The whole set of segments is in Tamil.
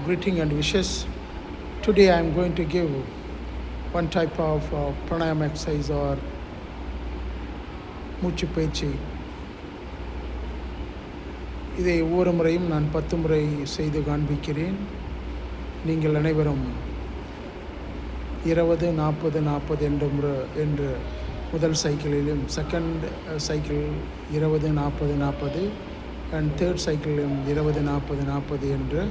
greeting and wishes. Today I am going to give one type of pranayama exercise or மூச்சு பயிற்சி. இதை ஒவ்வொரு முறையும் நான் 10 முறை செய்து காண்பிக்கிறேன். நீங்கள் அனைவரும் 20, 40, 40 என்று முதல் சைக்கிளிலும், செகண்ட் சைக்கிள் 20, 40, 40 அண்ட் தேர்ட் சைக்கிளிலும் 20, 40, 40 என்று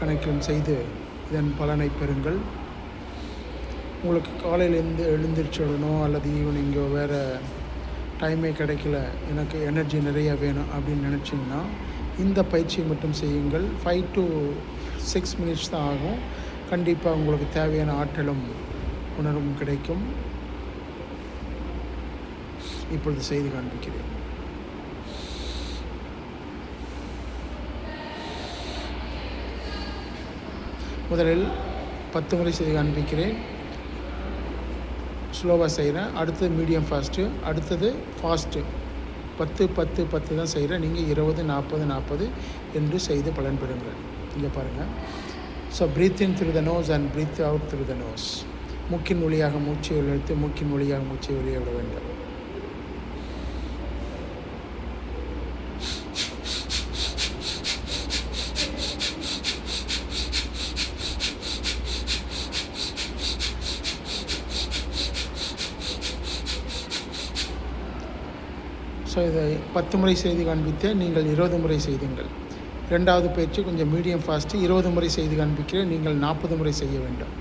கணக்கிலும் செய்து இதன் பலனை பெறுங்கள். உங்களுக்கு காலையிலேருந்து எழுந்திரிச்சிடணும் அல்லது ஈவினிங்கோ வேறு டைமே கிடைக்கல, எனக்கு எனர்ஜி நிறையா வேணும் அப்படின்னு நினச்சிங்கன்னா இந்த பயிற்சியை மட்டும் செய்யுங்கள். 5 to 6 மினிட்ஸ் தான் ஆகும். கண்டிப்பாக உங்களுக்கு தேவையான ஆற்றலும் உணர்வும் கிடைக்கும். இப்பொழுது செய்து காண்பிக்கிறேன். முதலில் 10 முறை செய்து காண்பிக்கிறேன். ஸ்லோவாக செய்கிறேன். அடுத்தது மீடியம் ஃபாஸ்ட்டு, அடுத்தது ஃபாஸ்ட்டு. 10 10 10 தான் செய்கிறேன். நீங்கள் 20 40 40 என்று செய்து பலன் பெறுங்கள். இங்கே பாருங்கள். So breathe in through the nose and breathe out through the nose. மூக்கின் வழியாக மூச்சை இழுத்து மூக்கின் வழியாக மூச்சை வெளியே விட வேண்டும். ஸோ இதை 10 முறை செய்து காண்பித்தேன். நீங்கள் 20 முறை செய்துங்கள். இரண்டாவது பயிற்சி கொஞ்சம் மீடியம் ஃபாஸ்ட்டு. 20 முறை செய்து காண்பிக்கிறேன். நீங்கள் 40 முறை செய்ய வேண்டும்.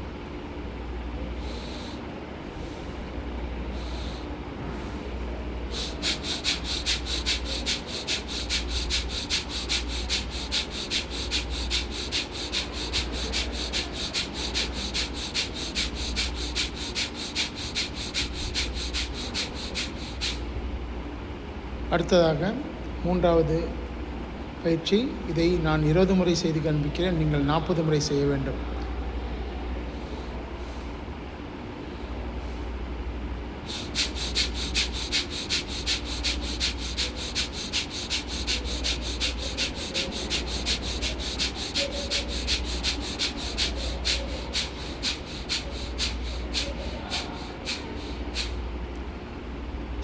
அடுத்ததாக மூன்றாவது பயிற்சி. இதை நான் 20 முறை செய்து காண்பிக்கிறேன். நீங்கள் 40 முறை செய்ய வேண்டும்.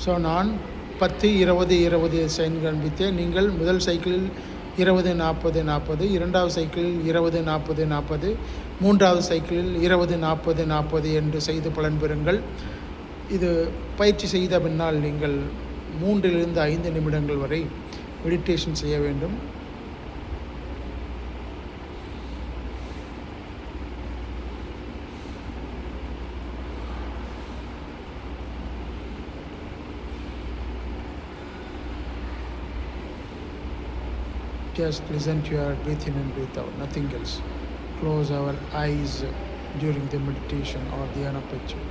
ஸோ நான் 10 20 20 செய்து காண்பித்தேன். நீங்கள் முதல் சைக்கிளில் 20 40 40, இரண்டாவது சைக்கிளில் 20 40 40, மூன்றாவது சைக்கிளில் 20 40 40 என்று செய்து பலன் பெறுங்கள். இது பயிற்சி செய்த பின்னால் நீங்கள் 3 to 5 நிமிடங்கள் வரை மெடிடேஷன் செய்ய வேண்டும். Just listen to your breath in and breath out, nothing else. Close our eyes during the meditation or dhyana pachya.